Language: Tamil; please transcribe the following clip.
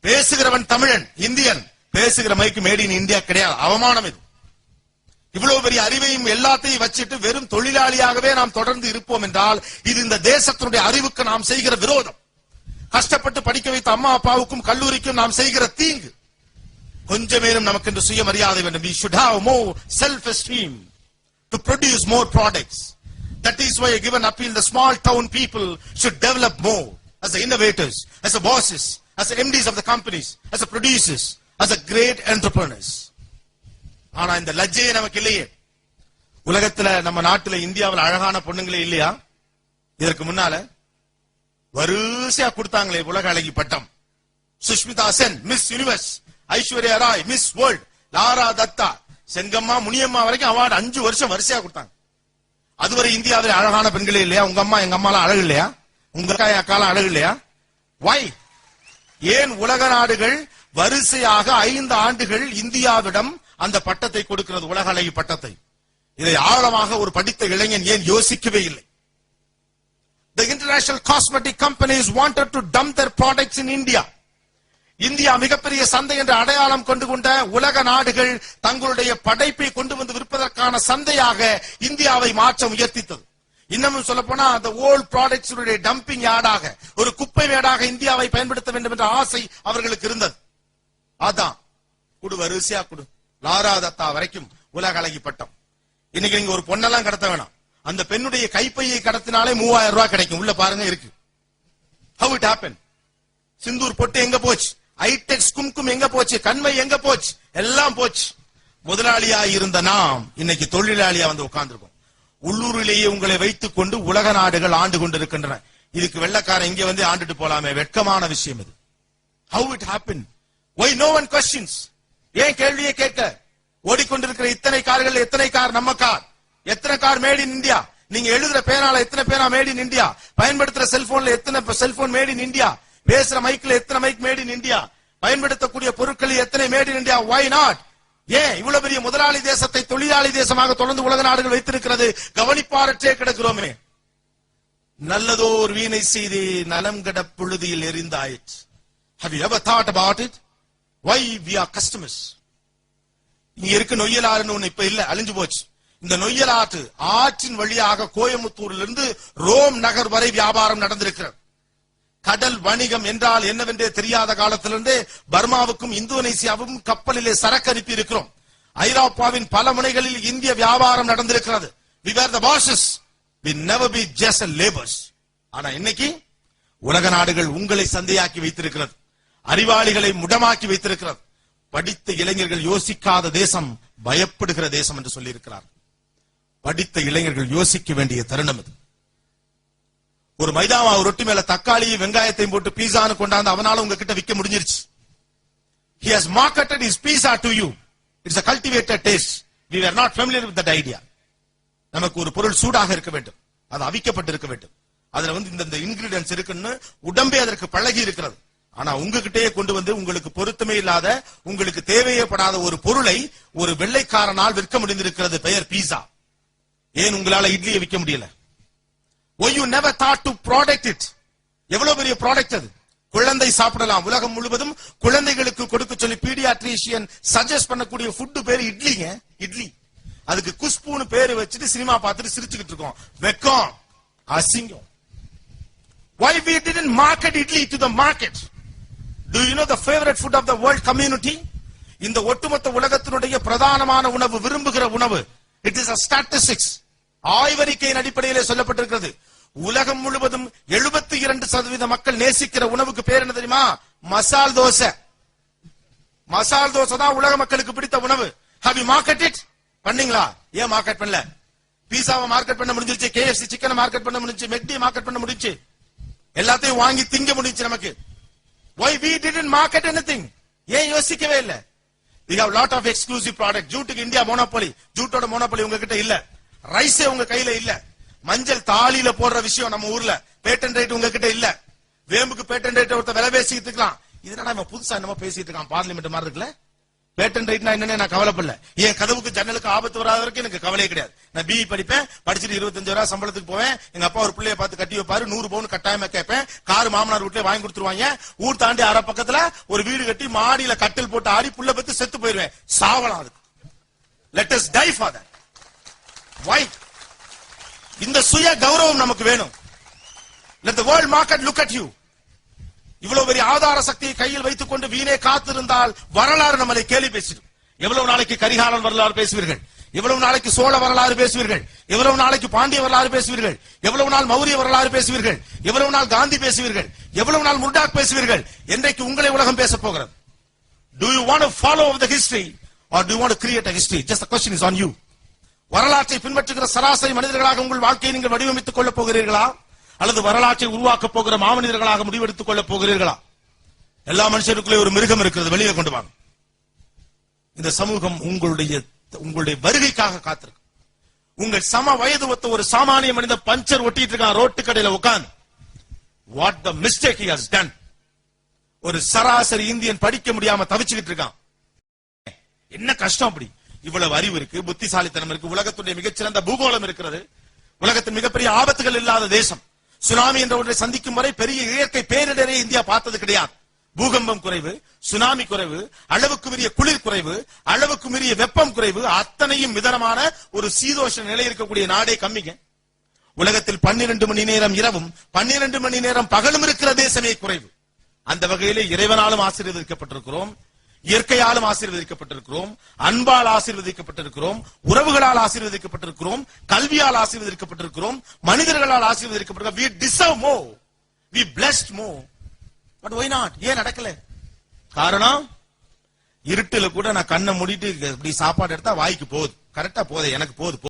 பேசுகிறவன் தமிழன், இந்தியன், பேசுகிற மைக்கு மேட் இன் இந்தியா கிடையாது. அவமானம் இது. இவ்வளவு பெரிய அறிவையும் எல்லாத்தையும் வச்சிட்டு வெறும் தொழிலாளியாகவே நாம் தொடர்ந்து இருப்போம் என்றால் இது இந்த தேசத்தினுடைய அறிவுக்கு நாம் செய்கிற விரோதம். கஷ்டப்பட்டு படிக்க வைத்த அம்மா அப்பாவுக்கும் கல்லூரிக்கும் நாம் செய்கிற தீங்கு. கொஞ்சமேனும் நமக்கு என்று சுயமரியாதை வேண்டும். We should have more self-esteem to produce more products. That is why I give an appeal. The small town people should develop more as the innovators, as the bosses, as the MDs of the companies, as the producers, as the great entrepreneurs. ஆனா இந்த லஜ்ஜையே நமக்கு இல்லையே. உலகத்துல நம்ம நாட்டுல இந்தியாவில் அழகான பொண்ணுங்களே இல்லையா? இதற்கு முன்னால வரிசையா கொடுத்தாங்களே உலக அழகி பட்டம். Sushmita Sen Miss Universe, Aishwarya Rai Miss World, Lara Dutta, Sengamma, Muniyamma வரைக்கும் அவார்டு 5 வருஷம் வரிசையா கொடுத்தாங்க. அதுவரை இந்தியாவில் அழகான பெண்களே இல்லையா? உங்க அம்மா எங்க அம்மாலாம் அழகு இல்லையா? உங்க அக்காலாம் அழகு இல்லையா? வை? ஏன் உலக நாடுகள் வரிசையாக 5 ஆண்டுகள் இந்தியாவிடம் அந்த பட்டத்தை கொடுக்கிறது, உலக அழகி பட்டத்தை? இதை ஆழமாக ஒரு படித்த இளைஞன் ஏன் யோசிக்கவே இல்லை? The international cosmetic companies wanted to dump their products in India. India மிகப்பெரிய சந்தை என்ற அடையாளம் கொண்டு கொண்ட உலக நாடுகள் தங்களுடைய படைப்பை கொண்டு வந்து விற்பதற்கான சந்தையாக இந்தியாவை மாற்ற முயற்சித்தது. இன்னமும் சொல்ல போனா அந்த ஓல்ட் ப்ராடக்ட்ஸ் டம்பிங் யார்டாக, ஒரு குப்பை மேடாக இந்தியாவை பயன்படுத்த வேண்டும் என்ற ஆசை அவர்களுக்கு இருந்தது. அதான் குடு, வரிசையா குடு. லாரா தத்தா வரைக்கும் உலக அழகி பட்டம். இன்னைக்கு நீங்க ஒரு பொண்ணெல்லாம் கடத்த வேணாம், அந்த பெண்ணுடைய கைப்பையை கடத்தினாலே 3000 ரூபாய் கிடைக்கும். உள்ள பாருங்க இருக்கு. How it happened? சிந்தூர் பொட்டு எங்க போச்சு? ஐடெக்ஸ் கும்கும் எங்க போச்சு? கண்மை எங்க போச்சு? எல்லாம் போச்சு. முதலாளியா இருந்த நாம் இன்னைக்கு தொழிலாளியா வந்து உட்கார்ந்துருக்கோம். உள்ளூரிலேயே உங்களை வைத்துக் கொண்டு உலக நாடுகள் ஆண்டு கொண்டிருக்கின்றன. இதுக்கு வெள்ளக்காரன் இங்க வந்து ஆண்டுட்டு போலாமே, வெட்கமான விஷயம் இது. How it happened? Why no one questions? ஏன் கேள்வியே கேட்க? ஓடிக்கொண்டிருக்கிற இத்தனை கார்கள், எத்தனை கார் நம்ம கார்? எத்தனை கார் மேட் இன் இந்தியா? நீங்க எழுதுற பேனால எத்தனை பேனா மேட் இன் இந்தியா? பயன்படுத்துற செல்போன்ல எத்தனை செல்போன் மேட் இன் இந்தியா? பேசுற மைக்ல எத்தனை மைக் மேட் இன் இந்தியா? பயன்படுத்தக்கூடிய பொருட்கள் எத்தனை made in India? Why not? ஏன் இவ்வளவு பெரிய முதலாளி தேசத்தை தொழிலாளி தேசமாக தொடர்ந்து உலக நாடுகள் வைத்திருக்கிறது? கவனிப்பாரற்றே கிடக்கிறோமே. நல்லதோர் வீணை செய்து நலம் கட புழுதியில் எரிந்தாயிற்று. Have you ever thought about it? Why we are customers? இங்க இருக்கு நொய்யலாறுன்னு ஒண்ணு இப்ப இல்ல, அழிஞ்சு போச்சு. இந்த நொய்யலாற்று ஆற்றின் வழியாக கோயம்புத்தூரில் இருந்து ரோம் நகர் வரை வியாபாரம் நடந்திருக்கிறது. கடல் வணிகம் என்றால் என்னவென்றே தெரியாத காலத்திலிருந்தே பர்மாவுக்கும் இந்தோனேசியாவுக்கும் கப்பலிலே சரக்கு அனுப்பி இருக்கிறோம். ஐரோப்பாவின் பல முனைகளில் இந்திய வியாபாரம் நடந்திருக்கிறது. We were the bosses. We never be just laborers. ஆனா இன்னைக்கு உலக நாடுகள் உங்களை சந்தையாக்கி வைத்திருக்கிறது, அறிவாளிகளை முடமாக்கி வைத்திருக்கிறது. படித்த இளைஞர்கள் யோசிக்காத தேசம் பயப்படுகிற தேசம் என்று சொல்லி இருக்கிறார். படித்த இளைஞர்கள் யோசிக்க வேண்டிய தருணம் இது. ஒரு மைதா மாவு ரொட்டி மேல தக்காளியும் வெங்காயத்தையும் போட்டு பீஸான்னு கொண்டாந்து அவனால உங்ககிட்ட விற்க முடிஞ்சிருச்சு. He has marketed his pizza to you. It's a cultivated taste. We were not familiar with that idea. நமக்கு ஒரு பொருள் சூடாக இருக்க வேண்டும், அது அவிக்கப்பட்டிருக்க வேண்டும், அதுல வந்து இந்த இன்கிரிடியன்ஸ் இருக்குன்னு உடம்பே அதற்கு பழகி இருக்கிறது. ஆனா உங்ககிட்டயே கொண்டு வந்து உங்களுக்கு பொருத்தமே இல்லாத, உங்களுக்கு தேவையப்படாத ஒரு பொருளை ஒரு வெள்ளைக்காரனால் விற்க முடிந்திருக்கிறது. பெயர் பீஸா. ஏன் உங்களால இட்லியை விற்க முடியல? Why you never thought to product it? எவ்வளவு பெரிய ப்ராடக்ட் அது. குழந்தை சாப்பிடலாம். உலகம் முழுவதும் குழந்தைகளுக்கு கொடுக்க சொல்லி பீடியாட்ரிஷியன் சஜஸ்ட் பண்ணக்கூடிய ஃபுட் பேரு இட்லிங்க. இட்லி. அதுக்கு குஷ்புன்னு பேரு வச்சுட்டு சினிமா பார்த்துட்டு சிரிச்சுக்கிட்டு இருக்கோம். வெக்கம், அசிங்கம். Why we didn't market idli to the market? Do you know the favorite food of the world community? இந்த ஒட்டுமொத்த உலகத்தினுடைய பிரதானமான உணவு, விரும்புகிற உணவு. It is a statistics. ஆய்வறிக்கையின் அடிப்படையிலே சொல்லப்பட்டிருக்கிறது. உலகம் முழுவதும் 72% மக்கள் நேசிக்கிற உணவுக்கு பேர் என்ன தெரியுமா? மசால் தோசை. மசால் தோசை தான் உலக மக்களுக்கு பிடித்த உணவு. Have you marketed? பண்ணீங்களா? ஏன் மார்க்கெட் பண்ணல? பீஸாவை மார்க்கெட் பண்ண முடிஞ்சிருச்சு, KFC சிக்கனை மார்க்கெட் பண்ண முடிஞ்சிருச்சு, மெக்டி மார்க்கெட் பண்ண முடிஞ்சிருச்சு, எல்லாத்தையும் வாங்கி திங்க முடிஞ்சிருச்சு நமக்கு. Why we didn't market anything? ஏன் யோசிக்கவே இல்ல? We have lot of exclusive product. ஜூட்டுக்கு இந்தியா மோனோபோலி. ஜூட்டோட மோனோபோலி உங்ககிட்ட இல்ல. ரைஸே உங்க கையில இல்ல. மஞ்சள் தாலியில போடுற விஷயம் நம்ம ஊர்ல பேட்டன் ரைட் உங்ககிட்ட இல்ல. வேம்புக்கு பேட்டன் ரைட் ஒருத்த விலை பேசிட்டு இருக்கான். இதனால நம்ம புதுசா என்னமோ பேசிட்டு இருக்கான், பார்லிமெண்ட் மாதிரி இருக்குல்ல. பேட்டன் ரைட்னா என்னன்னு நான் கவலைப்படல. என் கதவுக்கு ஜன்னலுக்கு ஆபத்து வராத வரைக்கும் எனக்கு கவலையே கிடையாது. நான் பிஇ படிப்பேன், படிச்சுட்டு 25,000 சம்பளத்துக்கு போவேன். எங்க அப்பா ஒரு பிள்ளைய பார்த்து கட்டி வைப்பாரு, 100 பவுன் கட்டாயமா கேட்பேன். கார் மாமனார் வீட்டுல வாங்கி கொடுத்துருவாங்க. ஊர் தாண்டி அரை பக்கத்துல ஒரு வீடு கட்டி மாடியில கட்டில் போட்டு ஆடி புள்ள பத்து செத்து போயிருவேன். சாவலாம் அதுக்கு. Let us die for that. Why? இந்த சுய கௌரவம் நமக்கு வேணும். Let the world market look at you. இவ்வளவு பெரிய ஆதார சக்தியை கையில் வைத்துக் கொண்டு வீணே காத்திருந்தால் வரலாறு நம்மளை கேலி பேசிடும். எவ்வளவு நாளைக்கு கரிகாலன் வரலாறு பேசுவீர்கள்? எவ்வளவு நாளைக்கு சோழ வரலாறு பேசுவீர்கள்? எவ்வளவு நாளைக்கு பாண்டிய வரலாறு பேசுவீர்கள்? எவ்வளவு நாள் மௌரிய வரலாறு பேசுவீர்கள்? எவ்வளவு நாள் காந்தி பேசுவீர்கள்? எவ்வளவு நாள் முர்டாக் பேசுவீர்கள்? என்றைக்கு உங்களை உலகம் பேச போகிறது? Do you want to follow the history or do you want to create a history? Just the question is on you. வரலாற்றை பின்பற்றுகிற சராசரி மனிதர்களாக உங்கள் வாழ்க்கையை நீங்கள் வடிவமைத்துக் கொள்ளப் போகிறீர்களா, அல்லது வரலாற்றை உருவாக்கப் போகிற மாமனிதர்களாக முடிவெடுத்துக் கொள்ளப் போகிறீர்களா? எல்லா மனுஷருக்குள்ளே ஒரு மிருகம் இருக்கிறது, வெளியே கொண்டு வாங்க. இந்த சமூகம் உங்களுடைய வருகைக்காக காத்திருக்கு. உங்கள் சம வயது ஒத்த ஒரு சாமானிய மனிதன் பஞ்சர் ஒட்டிட்டு இருக்கான் ரோட்டு கடையில உட்கார்ந்து. What the mistake he has done. ஒரு சராசரி இந்தியன் படிக்க முடியாம தவிச்சுக்கிட்டு இருக்கான். என்ன கஷ்டம் அப்படி? இவ்வளவு அறிவு இருக்கு, புத்திசாலித்தனம் இருக்கு, உலகத்துடைய மிகச்சிறந்த பூகோளம் இருக்கிறது, உலகத்தின் மிகப்பெரிய ஆபத்துகள் இல்லாத தேசம். சுனாமி என்ற ஒன்றை சந்திக்கும் வரை பெரிய இயற்கை பேரிடரை இந்தியா பார்த்தது கிடையாது. பூகம்பம் குறைவு, சுனாமி குறைவு, அளவுக்கு மீறிய குளிர் குறைவு, அளவுக்கு மீறிய வெப்பம் குறைவு, அத்தனையும் மிதமான ஒரு சீதோஷ நிலை இருக்கக்கூடிய நாடே கம்மிங்க. உலகத்தில் 12 மணி நேரம் இரவும் 12 மணி நேரம் பகலும் இருக்கிற தேசமே குறைவு. அந்த வகையிலே இறைவனாலும் ஆசீர்வதிக்கப்பட்டிருக்கிறோம், இயற்கையாலும் ஆசீர்வதிக்கப்பட்டிருக்கிறோம், அன்பால் ஆசீர்வதிக்கப்பட்டிருக்கிறோம், உறவுகளால் ஆசீர்வதிக்கப்பட்டிருக்கிறோம், கல்வியால் ஆசீர்வதிக்கப்பட்டிருக்கிறோம், மனிதர்களால் ஆசீர்வதிக்கப்பட்டிருக்கிறோம். We deserve more. We blessed more. But why not? ஏன் நடக்கல? காரணம், இருட்டுல கூட நான் கண்ணை மூடிட்டு இப்படி சாப்பாடு எடுத்தா வாய்க்கு போகுது, கரெக்டா போதே, எனக்கு போகுது.